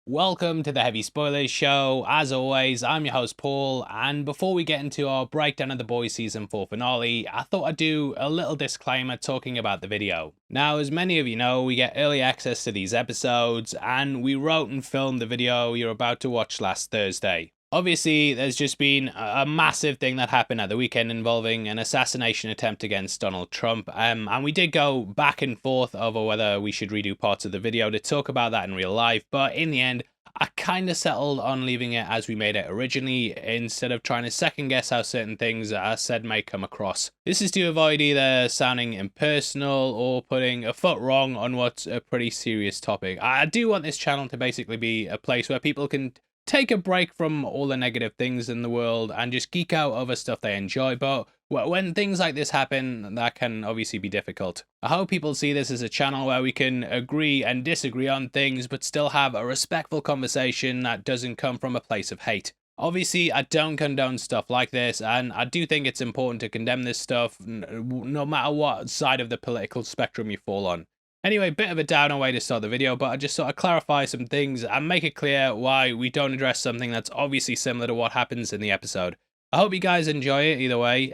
Welcome to the Heavy Spoilers Show. As always, I'm your host Paul, and before we get into our breakdown of The Boys Season 4 finale, I thought I'd do a little disclaimer talking about the video. Now, as many of you know, we get early access to these episodes, and we wrote and filmed the video you're about to watch last Thursday. Obviously, there's just been a massive thing that happened at the weekend involving an assassination attempt against Donald Trump, and we did go back and forth over whether we should redo parts of the video to talk about that in real life, but in the end, I kind of settled on leaving it as we made it originally, instead of trying to second guess how certain things I said may come across. This is to avoid either sounding impersonal or putting a foot wrong on what's a pretty serious topic. I do want this channel to basically be a place where people can take a break from all the negative things in the world and just geek out over stuff they enjoy, but when things like this happen, that can obviously be difficult. I hope people see this as a channel where we can agree and disagree on things, but still have a respectful conversation that doesn't come from a place of hate. Obviously, I don't condone stuff like this, and I do think it's important to condemn this stuff, no matter what side of the political spectrum you fall on. Anyway, bit of a downer way to start the video, but I just sort of clarify some things and make it clear why we don't address something that's obviously similar to what happens in the episode. I hope you guys enjoy it either way.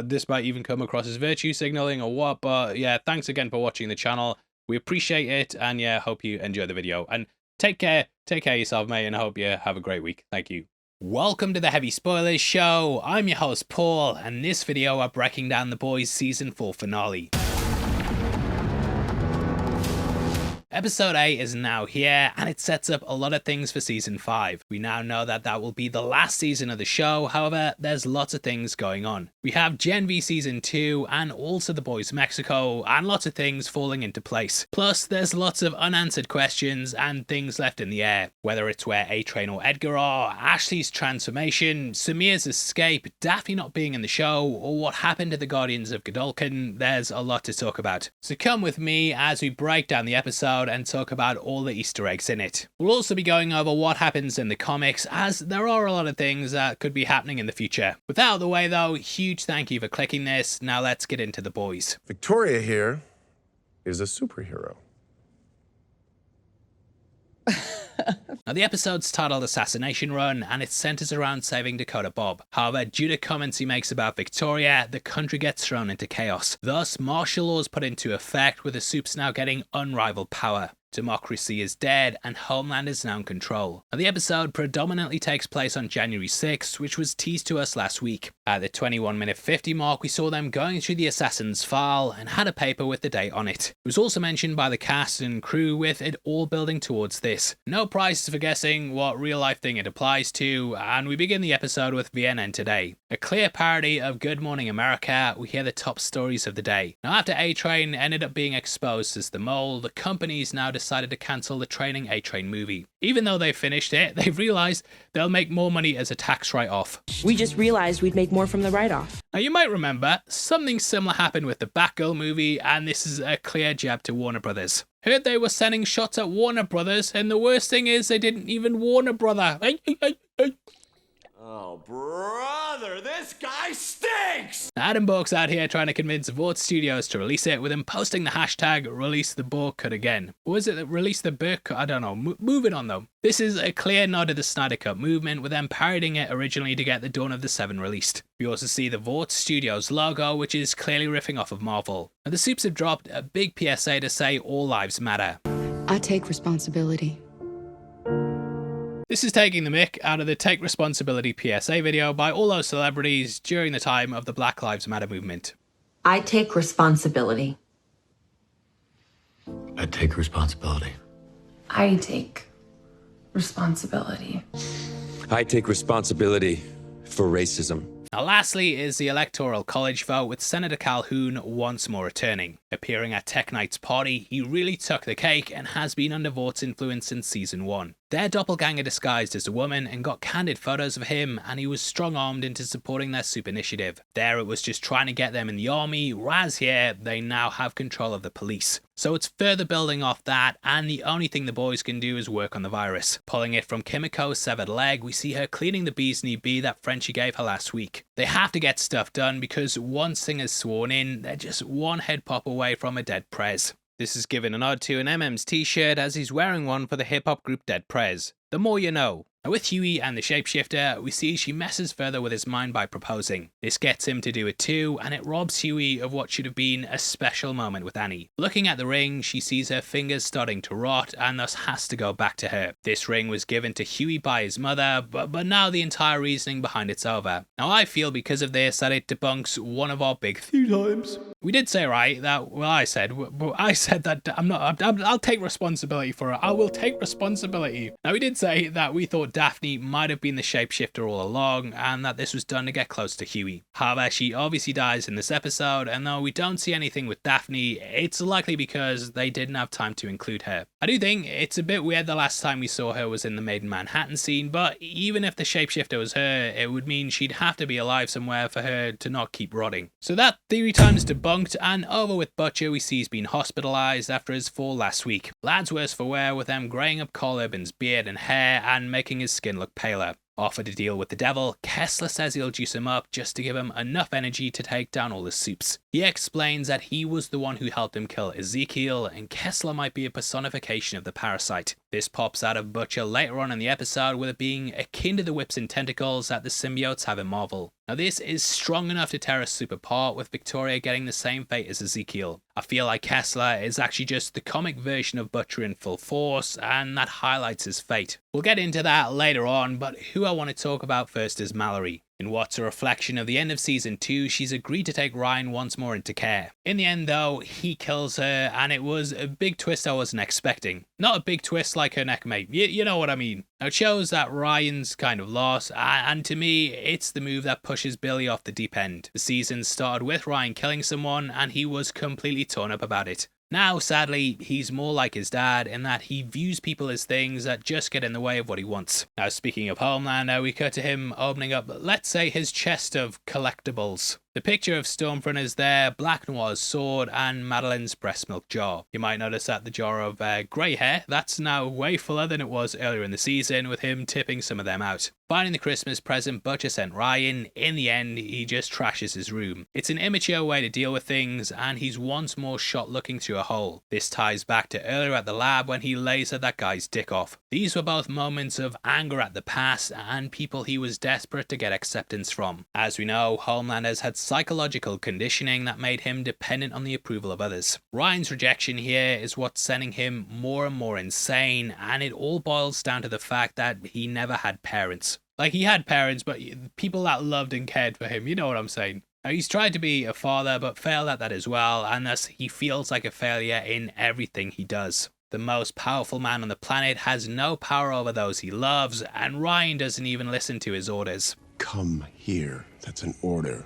This might even come across as virtue signaling or what, but yeah, thanks again for watching the channel. We appreciate it, and yeah, hope you enjoy the video. And take care of yourself, mate, and I hope you have a great week. Thank you. Welcome to the Heavy Spoilers Show. I'm your host, Paul, and in this video, I'm breaking down The Boys Season 4 finale. Episode 8 is now here, and it sets up a lot of things for Season 5. We now know that that will be the last season of the show, however, there's lots of things going on. We have Gen V Season 2, and also The Boys Mexico, and lots of things falling into place. Plus, there's lots of unanswered questions and things left in the air. Whether it's where A-Train or Edgar are, Ashley's transformation, Samirs' escape, Daphne not being in the show, or what happened to the Guardians of Godolkin, there's a lot to talk about. So come with me as we break down the episode and talk about all the Easter eggs in it. We'll also be going over what happens in the comics, as there are a lot of things that could be happening in the future. With that out of the way though, huge thank you for clicking this. Now let's get into The Boys. Victoria here is a superhero. Now the episode's titled Assassination Run, and it centers around saving Dakota Bob. However, due to comments he makes about Victoria, the country gets thrown into chaos. Thus, martial law is put into effect, with the Supes now getting unrivaled power. Democracy is dead, and Homelander is now in control. Now, the episode predominantly takes place on January 6th, which was teased to us last week. At the 21-minute 50 mark, we saw them going through the assassin's file and had a paper with the date on it. It was also mentioned by the cast and crew, with it all building towards this. No prizes for guessing what real-life thing it applies to, and we begin the episode with VNN Today. A clear parody of Good Morning America, we hear the top stories of the day. Now, after A-Train ended up being exposed as the mole, the company's now decided to cancel the Training A-Train movie. Even though they finished it, they've realized they'll make more money as a tax write-off. We just realized we'd make more from the write-off. Now, you might remember, something similar happened with the Batgirl movie, and this is a clear jab to Warner Brothers. Heard they were sending shots at Warner Brothers, and the worst thing is they didn't even warn a brother. Oh, brother, this guy stinks! Adam Bork's out here trying to convince Vought Studios to release it, with him posting the hashtag release the Bork cut again. Or was it that release the Burke cut? I don't know. Moving on though. This is a clear nod to the Snyder Cut movement, with them parodying it originally to get the Dawn of the Seven released. We also see the Vought Studios logo, which is clearly riffing off of Marvel. Now, the Supes have dropped a big PSA to say all lives matter. I take responsibility. This is taking the mick out of the Take Responsibility PSA video by all those celebrities during the time of the Black Lives Matter movement. I take responsibility. I take responsibility. I take responsibility. I take responsibility for racism. Now lastly is the Electoral College vote, with Senator Calhoun once more returning. Appearing at Tech Knight's party, he really took the cake and has been under Vaught's influence since Season 1. Their doppelganger disguised as a woman and got candid photos of him, and he was strong-armed into supporting their Supe initiative. There it was just trying to get them in the army, whereas here they now have control of the police. So it's further building off that, and the only thing the boys can do is work on the virus. Pulling it from Kimiko's severed leg, we see her cleaning the bee's knee bee that Frenchie gave her last week. They have to get stuff done because once Singer's sworn in, they're just one head pop away from a dead Prez. This is given a nod to an MM's t-shirt as he's wearing one for the hip-hop group Dead Prez. The more you know. Now with Huey and the shapeshifter, we see she messes further with his mind by proposing. This gets him to do it too, and it robs Huey of what should have been a special moment with Annie. Looking at the ring, she sees her fingers starting to rot and thus has to go back to her. This ring was given to Huey by his mother, but now the entire reasoning behind it's over. Now I feel because of this that it debunks one of our big theorems. We did say right that, well I said that I'll take responsibility for it. I will take responsibility. Now we did say that we thought Daphne might have been the shapeshifter all along and that this was done to get close to Huey. However, she obviously dies in this episode, and though we don't see anything with Daphne, it's likely because they didn't have time to include her. I do think it's a bit weird the last time we saw her was in the Made in Manhattan scene, but even if the shapeshifter was her, it would mean she'd have to be alive somewhere for her to not keep rotting. So that theory time's debunked, and over with Butcher we see he's been hospitalised after his fall last week. Lad's worse for wear, with them greying up Carl Urban's beard and hair and making his skin look paler. Offered to deal with the devil, Kessler says he'll juice him up just to give him enough energy to take down all the soups. He explains that he was the one who helped him kill Ezekiel, and Kessler might be a personification of the parasite. This pops out of Butcher later on in the episode, with it being akin to the whips and tentacles that the symbiotes have in Marvel. Now this is strong enough to tear a soup apart, with Victoria getting the same fate as Ezekiel. I feel like Kessler is actually just the comic version of Butcher in full force, and that highlights his fate. We'll get into that later on, but who I want to talk about first is Mallory. In what's a reflection of the end of season 2, she's agreed to take Ryan once more into care. In the end though, he kills her, and it was a big twist I wasn't expecting. Not a big twist like her neckmate, you know what I mean. Now it shows that Ryan's kind of lost, and to me, it's the move that pushes Billy off the deep end. The season started with Ryan killing someone, and he was completely torn up about it. Now, sadly, he's more like his dad in that he views people as things that just get in the way of what he wants. Now, speaking of Homelander, we cut to him opening up, let's say, his chest of collectibles. The picture of Stormfront is there, Black Noir's sword, and Madeline's breast milk jar. You might notice that the jar of grey hair, that's now way fuller than it was earlier in the season, with him tipping some of them out. Finding the Christmas present Butcher sent Ryan, in the end, he just trashes his room. It's an immature way to deal with things, and he's once more shot looking through a hole. This ties back to earlier at the lab when he lasered that guy's dick off. These were both moments of anger at the past and people he was desperate to get acceptance from. As we know, Homelander's had psychological conditioning that made him dependent on the approval of others. Ryan's rejection here is what's sending him more and more insane, and it all boils down to the fact that he never had parents. Like, he had parents, but people that loved and cared for him, you know what I'm saying. Now, he's tried to be a father, but failed at that as well, and thus he feels like a failure in everything he does. The most powerful man on the planet has no power over those he loves, and Ryan doesn't even listen to his orders. Come here. That's an order.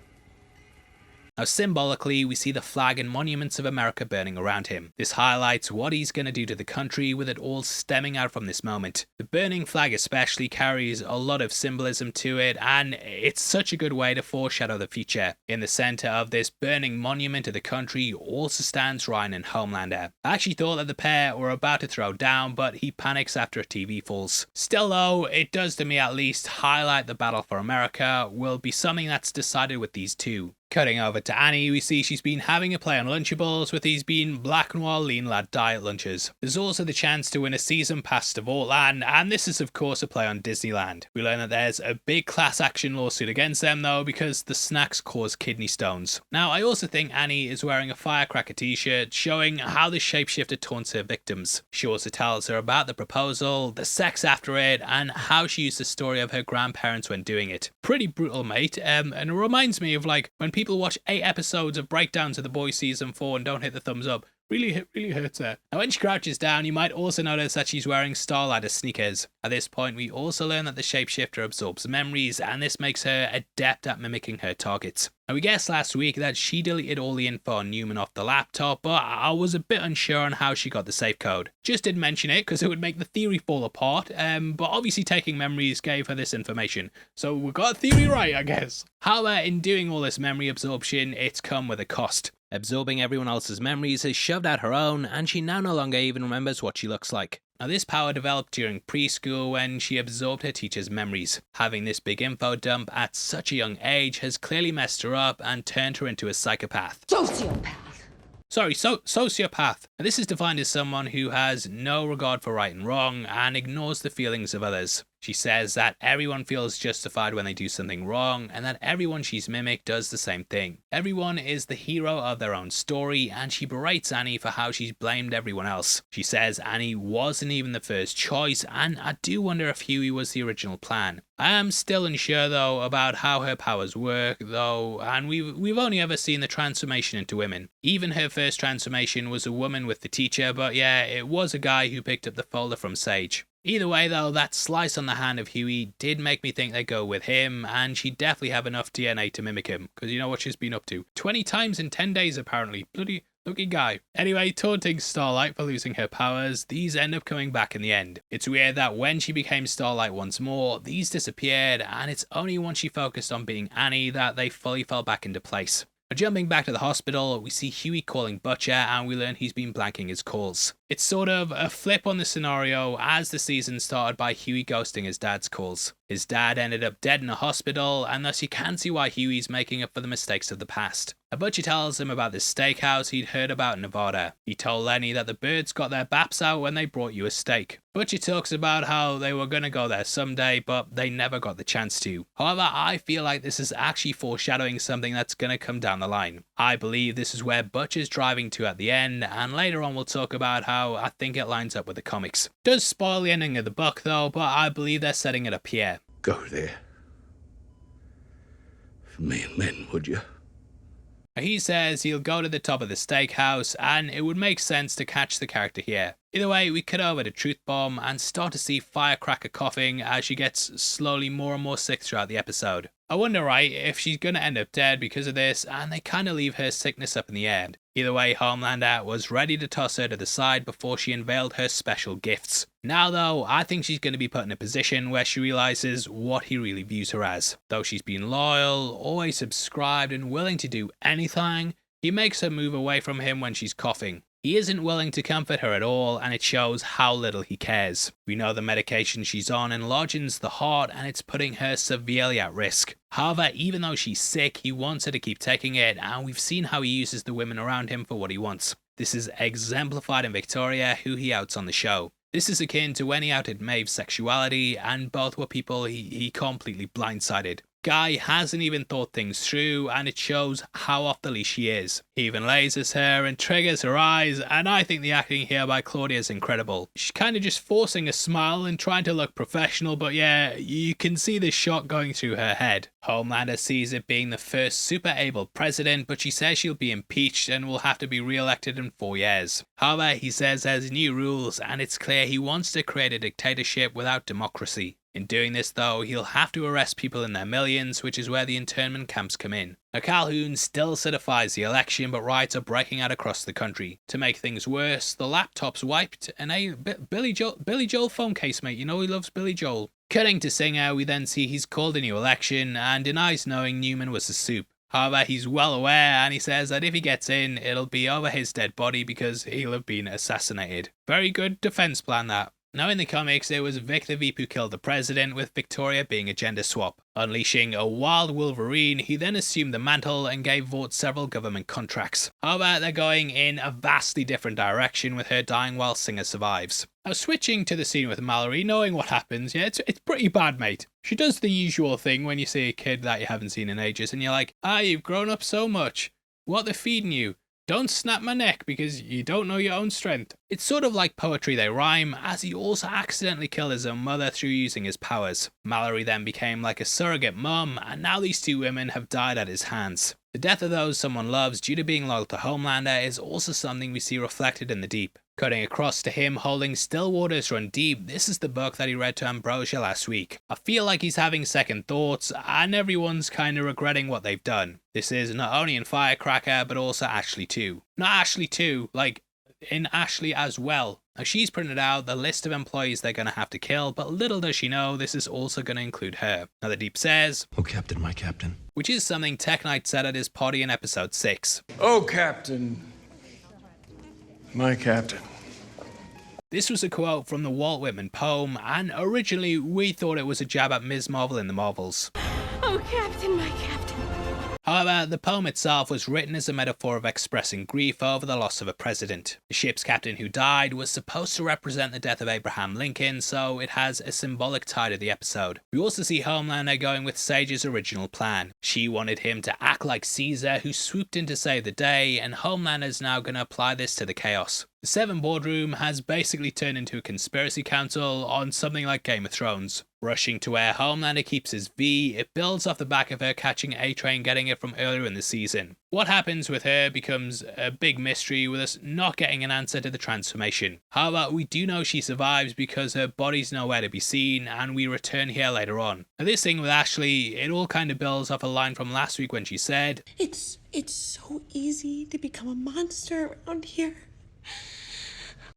Now symbolically, we see the flag and monuments of America burning around him. This highlights what he's going to do to the country, with it all stemming out from this moment. The burning flag especially carries a lot of symbolism to it, and it's such a good way to foreshadow the future. In the center of this burning monument to the country also stands Ryan and Homelander. I actually thought that the pair were about to throw down, but he panics after a TV falls. Still though, it does to me at least highlight the battle for America will be something that's decided with these two. Cutting over to Annie, we see she's been having a play on Lunchables, with these being Black Noir Lean Lad diet lunches. There's also the chance to win a season pass to Vault, and this is of course a play on Disneyland. We learn that there's a big class action lawsuit against them though, because the snacks cause kidney stones. Now I also think Annie is wearing a firecracker t-shirt showing how the shapeshifter taunts her victims. She also tells her about the proposal, the sex after it, and how she used the story of her grandparents when doing it. Pretty brutal, mate, and it reminds me of like when people watch 8 episodes of breakdowns of The Boys season 4 and don't hit the thumbs up. Really hurts her. Now when she crouches down, you might also notice that she's wearing Starladder sneakers. At this point, we also learn that the shapeshifter absorbs memories, and this makes her adept at mimicking her targets. Now we guessed last week that she deleted all the info on Newman off the laptop, but I was a bit unsure on how she got the safe code. Just didn't mention it because it would make the theory fall apart, but obviously taking memories gave her this information. So we got a theory right, I guess. However, in doing all this memory absorption, it's come with a cost. Absorbing everyone else's memories has shoved out her own, and she now no longer even remembers what she looks like. Now this power developed during preschool when she absorbed her teacher's memories. Having this big info dump at such a young age has clearly messed her up and turned her into a psychopath. Sociopath. Sociopath. Now, this is defined as someone who has no regard for right and wrong and ignores the feelings of others. She says that everyone feels justified when they do something wrong, and that everyone she's mimicked does the same thing. Everyone is the hero of their own story, and she berates Annie for how she's blamed everyone else. She says Annie wasn't even the first choice, and I do wonder if Huey was the original plan. I am still unsure though about how her powers work though, and we've only ever seen the transformation into women. Even her first transformation was a woman with the teacher, but yeah, it was a guy who picked up the folder from Sage. Either way though, that slice on the hand of Huey did make me think they'd go with him, and she'd definitely have enough DNA to mimic him, because you know what she's been up to. 20 times in 10 days apparently. Bloody lucky guy. Anyway, taunting Starlight for losing her powers, these end up coming back in the end. It's weird that when she became Starlight once more, these disappeared, and it's only once she focused on being Annie that they fully fell back into place. Jumping back to the hospital, we see Huey calling Butcher, and we learn he's been blanking his calls. It's sort of a flip on the scenario as the season started by Huey ghosting his dad's calls. His dad ended up dead in a hospital, and thus you can see why Huey's making up for the mistakes of the past. Butcher tells him about this steakhouse he'd heard about in Nevada. He told Lenny that the birds got their baps out when they brought you a steak. Butcher talks about how they were gonna go there someday, but they never got the chance to. However, I feel like this is actually foreshadowing something that's gonna come down the line. I believe this is where Butcher's driving to at the end, and later on we'll talk about how I think it lines up with the comics. Does spoil the ending of the book though, but I believe they're setting it up here. Go there. For me and Lynn, would you? He says he'll go to the top of the steakhouse, and it would make sense to catch the character here. Either way, we cut over to Truth Bomb and start to see Firecracker coughing as she gets slowly more and more sick throughout the episode. I wonder, right, if she's gonna end up dead because of this, and they kinda leave her sickness up in the air. Either way, Homelander was ready to toss her to the side before she unveiled her special gifts. Now though, I think she's going to be put in a position where she realizes what he really views her as. Though she's been loyal, always subscribed, and willing to do anything, he makes her move away from him when she's coughing. He isn't willing to comfort her at all, and it shows how little he cares. We know the medication she's on enlarges the heart, and it's putting her severely at risk. However, even though she's sick, he wants her to keep taking it, and we've seen how he uses the women around him for what he wants. This is exemplified in Victoria, who he outs on the show. This is akin to when he outed Maeve's sexuality, and both were people he completely blindsided. Guy hasn't even thought things through, and it shows how off the leash he is. He even lasers her and triggers her eyes, and I think the acting here by Claudia is incredible. She's kind of just forcing a smile and trying to look professional, but yeah, you can see the shock going through her head. Homelander sees it being the first super able president, but she says she'll be impeached and will have to be re-elected in 4 years. However, he says there's new rules, and it's clear he wants to create a dictatorship without democracy. In doing this though, he'll have to arrest people in their millions, which is where the internment camps come in. Now Calhoun still certifies the election, but riots are breaking out across the country. To make things worse, the laptop's wiped, and a Billy Joel phone case, mate. You know he loves Billy Joel. Cutting to Singer, we then see he's called a new election and denies knowing Newman was the soup. However, he's well aware, and he says that if he gets in, it'll be over his dead body because he'll have been assassinated. Very good defense plan, that. Now in the comics, it was Vic the Veep who killed the president, with Victoria being a gender swap. Unleashing a wild Wolverine, he then assumed the mantle and gave Vought several government contracts. However, they're going in a vastly different direction, with her dying while Singer survives. Now switching to the scene with Mallory, knowing what happens, yeah, it's pretty bad, mate. She does the usual thing when you see a kid that you haven't seen in ages, and you're like, you've grown up so much. What they're feeding you? Don't snap my neck because you don't know your own strength. It's sort of like poetry they rhyme, as he also accidentally killed his own mother through using his powers. Mallory then became like a surrogate mum, and now these two women have died at his hands. The death of those someone loves due to being loyal to Homelander is also something we see reflected in the Deep. Cutting across to him holding Still Waters Run Deep, this is the book that he read to Ambrosia last week. I feel like he's having second thoughts, and everyone's kinda regretting what they've done. This is not only in Firecracker, but also Ashley too. Not Ashley too, like in Ashley as well. Now she's printed out the list of employees they're gonna have to kill, but little does she know this is also gonna include her. Now the Deep says, "Oh, Captain, my Captain." Which is something Tech Knight said at his party in episode 6. Oh, Captain. My Captain. This was a quote from the Walt Whitman poem, and originally we thought it was a jab at Ms. Marvel in the Marvels. Oh, Captain, my Captain. However, the poem itself was written as a metaphor of expressing grief over the loss of a president. The ship's captain who died was supposed to represent the death of Abraham Lincoln, so it has a symbolic tie to the episode. We also see Homelander going with Sage's original plan. She wanted him to act like Caesar, who swooped in to save the day, and Homelander's now going to apply this to the chaos. The Seven boardroom has basically turned into a conspiracy council on something like Game of Thrones. Rushing to where Homelander keeps his V, it builds off the back of her catching A-Train getting it from earlier in the season. What happens with her becomes a big mystery, with us not getting an answer to the transformation. However, we do know she survives because her body's nowhere to be seen, and we return here later on. Now this thing with Ashley, it all kind of builds off a line from last week when she said, It's so easy to become a monster around here.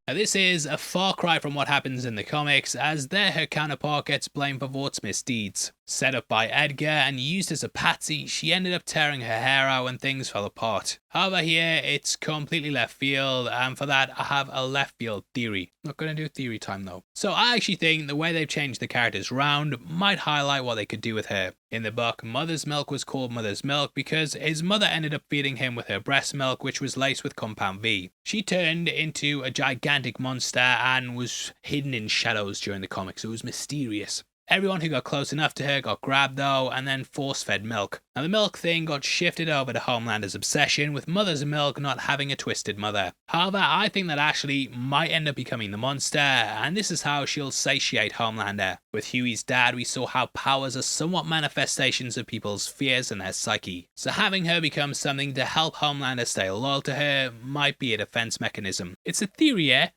Now this is a far cry from what happens in the comics, as there her counterpart gets blamed for Vaught's misdeeds. Set up by Edgar and used as a patsy, she ended up tearing her hair out when things fell apart. However here, it's completely left field, and for that I have a left field theory. Not gonna do theory time though. So I actually think the way they've changed the characters round might highlight what they could do with her. In the book, Mother's Milk was called Mother's Milk because his mother ended up feeding him with her breast milk, which was laced with compound V. She turned into a gigantic monster and was hidden in shadows during the comics. It was mysterious. Everyone who got close enough to her got grabbed though, and then force-fed milk. Now the milk thing got shifted over to Homelander's obsession, with Mother's Milk not having a twisted mother. However, I think that Ashley might end up becoming the monster, and this is how she'll satiate Homelander. With Huey's dad, we saw how powers are somewhat manifestations of people's fears and their psyche. So having her become something to help Homelander stay loyal to her might be a defense mechanism. It's a theory, yeah?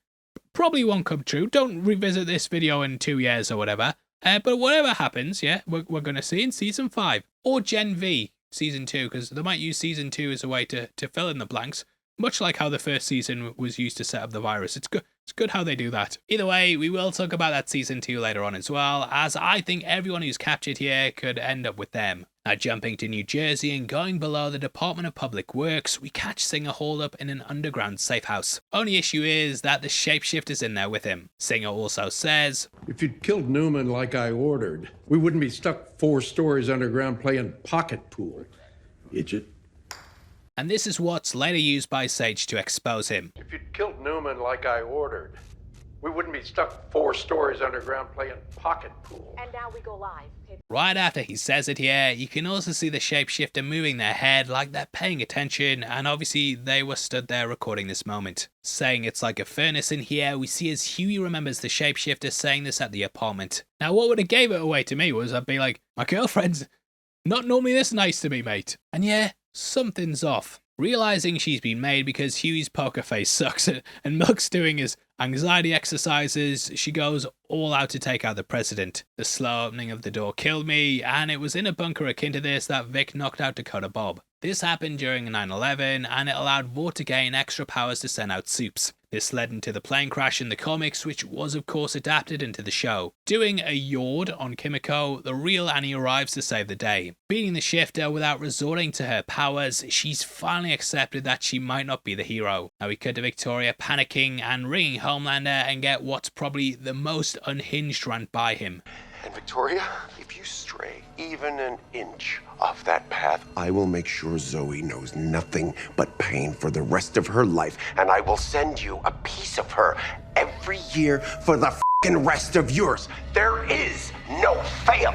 Probably won't come true. Don't revisit this video in 2 years or whatever. But whatever happens, yeah, we're going to see in Season 5. Or Gen V Season 2, because they might use Season 2 as a way to fill in the blanks. Much like how the first season was used to set up the virus. It's good how they do that. Either way, we will talk about that Season 2 later on as well, as I think everyone who's captured here could end up with them. Now jumping to New Jersey and going below the Department of Public Works, we catch Singer holed up in an underground safe house. Only issue is that the shapeshifter's in there with him. Singer also says, If you'd killed Newman like I ordered, we wouldn't be stuck 4 stories underground playing pocket pool, idiot. And this is what's later used by Sage to expose him. If you'd killed Newman like I ordered, we wouldn't be stuck 4 stories underground playing pocket pool. And now we go live. Right after he says it here, you can also see the shapeshifter moving their head like they're paying attention, and obviously they were stood there recording this moment. Saying it's like a furnace in here, we see as Huey remembers the shapeshifter saying this at the apartment. Now what would have gave it away to me was I'd be like, my girlfriend's not normally this nice to me, mate. And yeah, something's off. Realizing she's been made because Huey's poker face sucks and Milk's doing his anxiety exercises, she goes all out to take out the president. The slow opening of the door killed me, and it was in a bunker akin to this that Vic knocked out Dakota Bob. This happened during 9/11, and it allowed Vought to gain extra powers to send out soups. This led into the plane crash in the comics, which was of course adapted into the show. Doing a yard on Kimiko, the real Annie arrives to save the day. Beating the shifter without resorting to her powers, she's finally accepted that she might not be the hero. Now we cut to Victoria panicking and ringing Homelander and get what's probably the most unhinged rant by him. And Victoria, if you stray even an inch off that path, I will make sure Zoe knows nothing but pain for the rest of her life, and I will send you a piece of her every year for the f***ing rest of yours. There is no fail.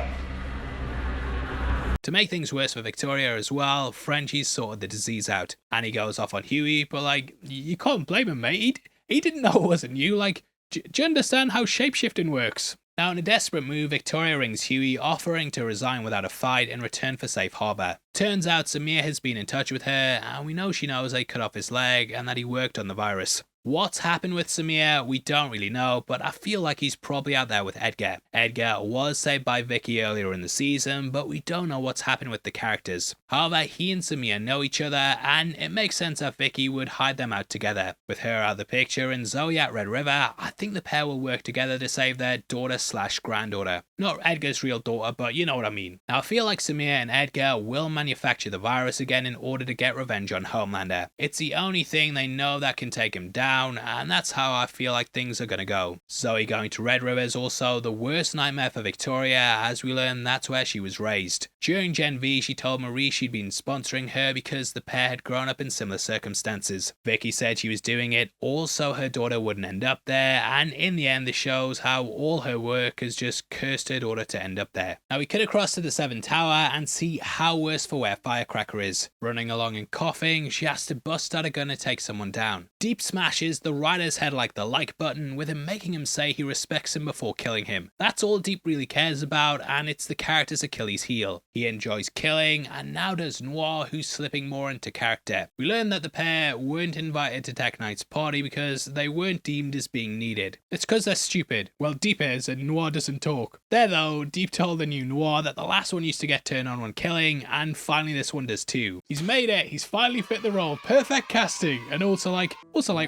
To make things worse for Victoria as well, Frenchie's sorted the disease out. Annie goes off on Huey, but like, you can't blame him, mate. He didn't know it wasn't you. Like, do you understand how shapeshifting works? Now, in a desperate move, Victoria rings Huey, offering to resign without a fight in return for safe harbor. Turns out Samir has been in touch with her, and we know she knows they cut off his leg and that he worked on the virus. What's happened with Samir, we don't really know, but I feel like he's probably out there with Edgar. Edgar was saved by Vicky earlier in the season, but we don't know what's happened with the characters. However, he and Samir know each other, and it makes sense that Vicky would hide them out together. With her out of the picture and Zoe at Red River, I think the pair will work together to save their daughter/granddaughter. Not Edgar's real daughter, but you know what I mean. Now I feel like Samir and Edgar will manufacture the virus again in order to get revenge on Homelander. It's the only thing they know that can take him down, and that's how I feel like things are gonna go. Zoe going to Red River is also the worst nightmare for Victoria, as we learn that's where she was raised. During Gen V, she told Marie she'd been sponsoring her because the pair had grown up in similar circumstances. Vicky said she was doing it also her daughter wouldn't end up there, and in the end this shows how all her work has just cursed her daughter to end up there. Now we cut across to the 7th Tower and see how worse for wear Firecracker is. Running along and coughing, she has to bust out a gun to take someone down. Deep smashes the rider's head like the like button, with him making him say he respects him before killing him. That's all Deep really cares about, and it's the character's Achilles heel. He enjoys killing, and now does Noir, who's slipping more into character. We learn that the pair weren't invited to Tech Knight's party because they weren't deemed as being needed. It's because they're stupid. Well, Deep is, and Noir doesn't talk. There though, Deep told the new Noir that the last one used to get turned on when killing, and finally this one does too. He's made it, he's finally fit the role, perfect casting, and also like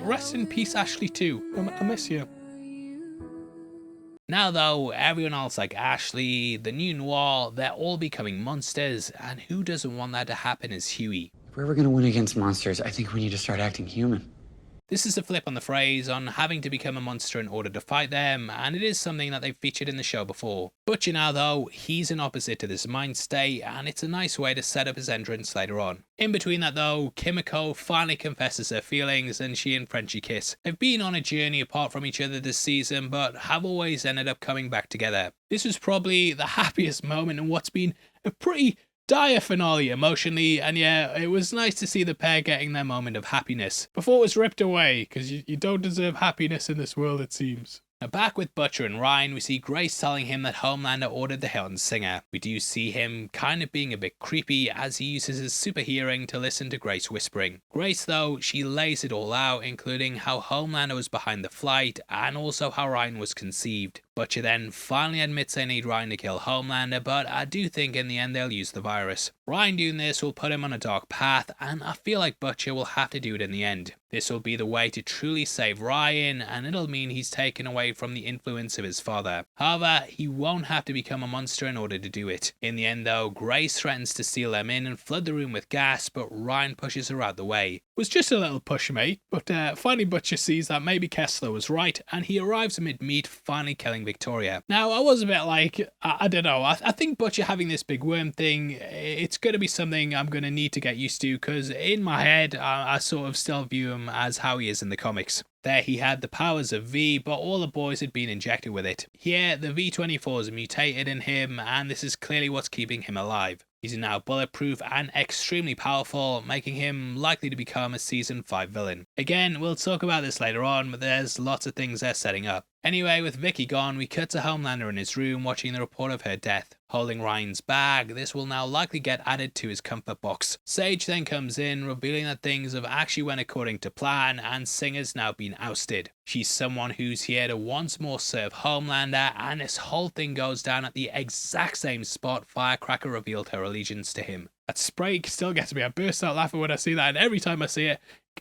rest in peace Ashley too, I miss you. Now though, everyone else like Ashley, the new Noir, they're all becoming monsters, and who doesn't want that to happen as Huey? If we're ever gonna win against monsters, I think we need to start acting human. This is a flip on the phrase on having to become a monster in order to fight them, and it is something that they've featured in the show before. Butcher now though, he's an opposite to this mind state, and it's a nice way to set up his entrance later on. In between that though, Kimiko finally confesses her feelings and she and Frenchie kiss. They've been on a journey apart from each other this season, but have always ended up coming back together. This was probably the happiest moment in what's been a pretty dire finale emotionally, and yeah, it was nice to see the pair getting their moment of happiness before it was ripped away, because you don't deserve happiness in this world, it seems. Now back with Butcher and Ryan, we see Grace telling him that Homelander ordered the Hilton Singer. We do see him kind of being a bit creepy as he uses his super hearing to listen to Grace whispering. Grace though, she lays it all out, including how Homelander was behind the flight and also how Ryan was conceived. Butcher then finally admits they need Ryan to kill Homelander, but I do think in the end they'll use the virus. Ryan doing this will put him on a dark path, and I feel like Butcher will have to do it in the end. This will be the way to truly save Ryan, and it'll mean he's taken away from the influence of his father. However, he won't have to become a monster in order to do it. In the end though, Grace threatens to seal them in and flood the room with gas, but Ryan pushes her out the way. It was just a little push, mate, but finally Butcher sees that maybe Kessler was right, and he arrives amid meat, finally killing Victoria. Now, I was a bit like, I don't know, I think Butcher having this big worm thing, it's going to be something I'm going to need to get used to, because in my head, I sort of still view him as how he is in the comics. There he had the powers of V, but all the boys had been injected with it. Here, the V24 is mutated in him, and this is clearly what's keeping him alive. He's now bulletproof and extremely powerful, making him likely to become a Season 5 villain. Again, we'll talk about this later on, but there's lots of things they're setting up. Anyway, with Vicky gone, we cut to Homelander in his room watching the report of her death. Holding Ryan's bag, this will now likely get added to his comfort box. Sage then comes in, revealing that things have actually went according to plan and Singer's now been ousted. She's someone who's here to once more serve Homelander, and this whole thing goes down at the exact same spot Firecracker revealed her allegiance to him. That spray still gets me. I burst out laughing when I see that, and every time I see it,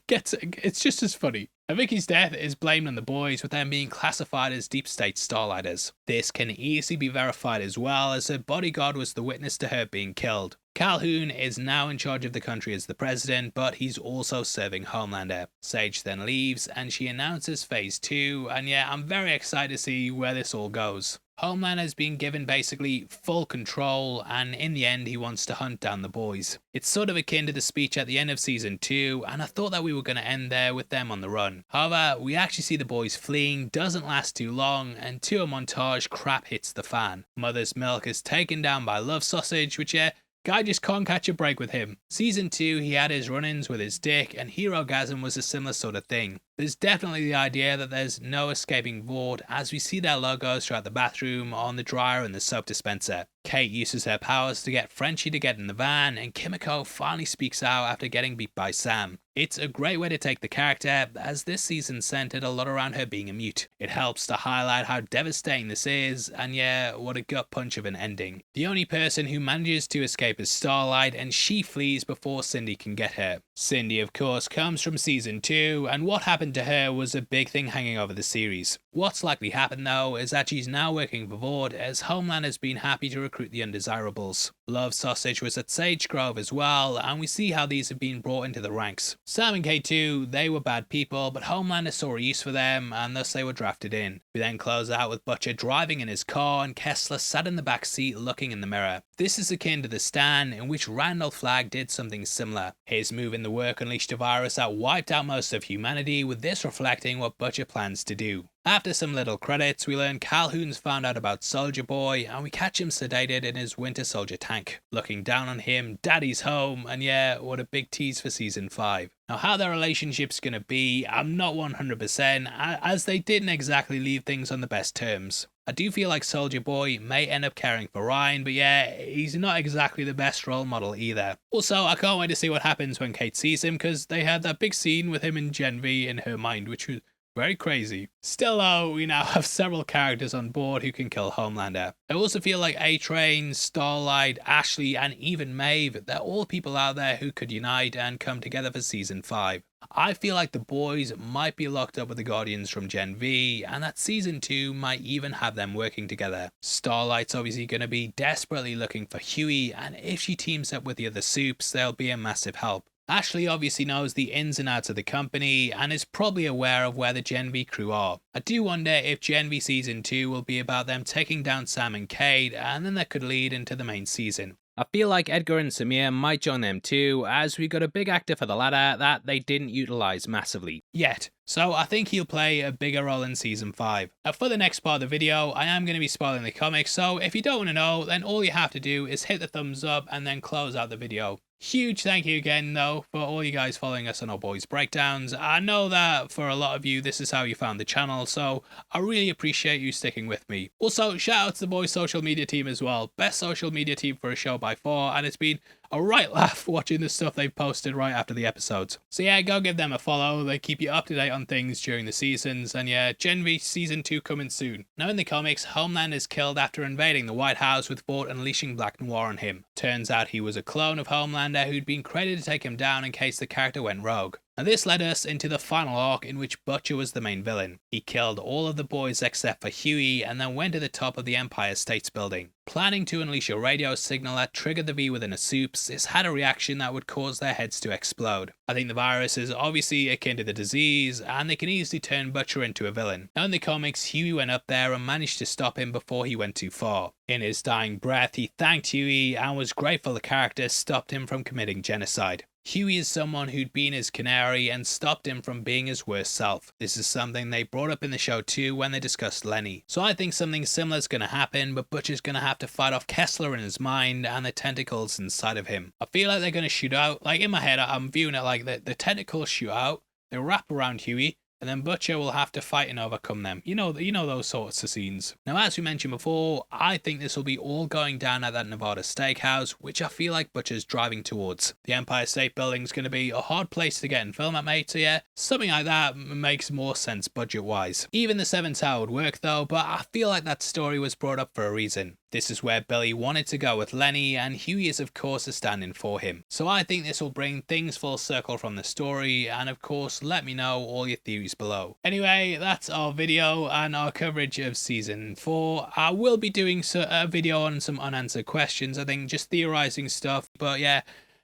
it's just as funny. And Vicky's death is blamed on the boys, with them being classified as deep state starlighters. This can easily be verified as well, as her bodyguard was the witness to her being killed. Calhoun is now in charge of the country as the president, but he's also serving Homelander. Sage then leaves, and she announces Phase 2, and yeah, I'm very excited to see where this all goes. Homelander has been given basically full control, and in the end he wants to hunt down the boys. It's sort of akin to the speech at the end of Season 2, and I thought that we were going to end there with them on the run. However, we actually see the boys fleeing, doesn't last too long, and to a montage, crap hits the fan. Mother's Milk is taken down by Love Sausage, which guy just can't catch a break with him. Season 2, he had his run-ins with his dick, and Herogasm was a similar sort of thing. There's definitely the idea that there's no escaping Vought, as we see their logos throughout the bathroom, on the dryer and the soap dispenser. Kate uses her powers to get Frenchie to get in the van, and Kimiko finally speaks out after getting beat by Sam. It's a great way to take the character, as this season centered a lot around her being a mute. It helps to highlight how devastating this is, and yeah, what a gut punch of an ending. The only person who manages to escape is Starlight, and she flees before Cindy can get her. Cindy, of course, comes from Season 2, and what happened to her was a big thing hanging over the series. What's likely happened though is that she's now working for Vought, as Homelander's been happy to recruit the undesirables. Love Sausage was at Sage Grove as well, and we see how these have been brought into the ranks. Sam and K2, they were bad people, but Homelander saw a use for them, and thus they were drafted in. We then close out with Butcher driving in his car and Kessler sat in the back seat looking in the mirror. This is akin to the Stand, in which Randall Flagg did something similar. His move in the work unleashed a virus that wiped out most of humanity, with this reflecting what Butcher plans to do. After some little credits, we learn Calhoun's found out about Soldier Boy, and we catch him sedated in his Winter Soldier tank. Looking down on him, Daddy's home, and yeah, what a big tease for season 5. Now how their relationship's gonna be, I'm not 100%, as they didn't exactly leave things on the best terms. I do feel like Soldier Boy may end up caring for Ryan, but yeah, he's not exactly the best role model either. Also, I can't wait to see what happens when Kate sees him, because they had that big scene with him and Gen V in her mind, which was very crazy. Still though, we now have several characters on board who can kill Homelander. I also feel like A-Train, Starlight, Ashley, and even Maeve, they're all people out there who could unite and come together for season 5. I feel like the boys might be locked up with the Guardians from Gen V, and that season 2 might even have them working together. Starlight's obviously going to be desperately looking for Huey, and if she teams up with the other Supes, they'll be a massive help. Ashley obviously knows the ins and outs of the company and is probably aware of where the Gen V crew are. I do wonder if Gen V season 2 will be about them taking down Sam and Cade, and then that could lead into the main season. I feel like Edgar and Samir might join them too, as we got a big actor for the latter that they didn't utilise massively yet. So I think he'll play a bigger role in season 5. Now for the next part of the video, I am going to be spoiling the comics, so if you don't want to know, then all you have to do is hit the thumbs up and then close out the video. Huge thank you again though for all you guys following us on our boys breakdowns. I know that for a lot of you this is how you found the channel, so I really appreciate you sticking with me. Also shout out to the boys social media team as well. Best social media team for a show by far, and it's been a right laugh watching the stuff they've posted right after the episodes. So yeah, go give them a follow. They keep you up to date on things during the seasons, and yeah, Gen V season 2 coming soon. Now in the comics, Homeland is killed after invading the White House, with Vought unleashing Black Noir on him. Turns out he was a clone of Homelander who'd been credited to take him down in case the character went rogue. Now this led us into the final arc in which Butcher was the main villain. He killed all of the boys except for Huey and then went to the top of the Empire States Building. Planning to unleash a radio signal that triggered the V within the Supes, this had a reaction that would cause their heads to explode. I think the virus is obviously akin to the disease, and they can easily turn Butcher into a villain. Now in the comics, Huey went up there and managed to stop him before he went too far. In his dying breath, he thanked Huey and was grateful the character stopped him from committing genocide. Huey is someone who'd been his canary and stopped him from being his worst self. This is something they brought up in the show too when they discussed Lenny. So I think something similar is going to happen, but Butcher's going to have to fight off Kessler in his mind and the tentacles inside of him. I feel like they're going to shoot out, like in my head I'm viewing it like the tentacles shoot out, they wrap around Huey, and then Butcher will have to fight and overcome them. You know those sorts of scenes. Now, as we mentioned before, I think this will be all going down at that Nevada steakhouse, which I feel like Butcher's driving towards. The Empire State Building is going to be a hard place to get and film at, mate, so yeah, something like that makes more sense budget-wise. Even the 7th Tower would work though, but I feel like that story was brought up for a reason. This is where Billy wanted to go with Lenny, and Huey is of course a stand-in for him. So I think this will bring things full circle from the story, and of course let me know all your theories below. Anyway, that's our video and our coverage of season 4. I will be doing a video on some unanswered questions, I think, just theorizing stuff, but yeah,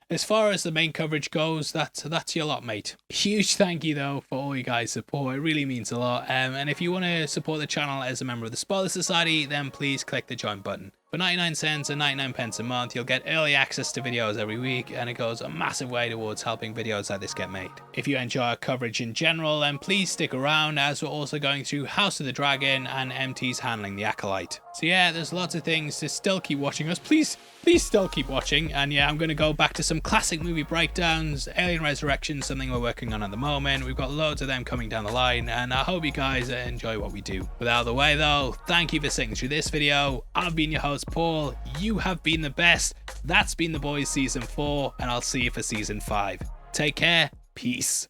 as far as the main coverage goes, that's your lot, mate. Huge thank you though for all you guys' support. It really means a lot. And if you want to support the channel as a member of the Spoiler Society, then please click the join button. For 99 cents and 99 pence a month, you'll get early access to videos every week, and it goes a massive way towards helping videos like this get made. If you enjoy our coverage in general, then please stick around, as we're also going through House of the Dragon and MT's handling the Acolyte. So yeah, there's lots of things to still keep watching us. Please still keep watching. And yeah, I'm going to go back to some classic movie breakdowns. Alien Resurrection, something we're working on at the moment. We've got loads of them coming down the line, and I hope you guys enjoy what we do. Without the way though, thank you for sitting through this video. I've been your host Paul. You have been the best. That's been The Boys season 4, and I'll see you for season 5. Take care. Peace.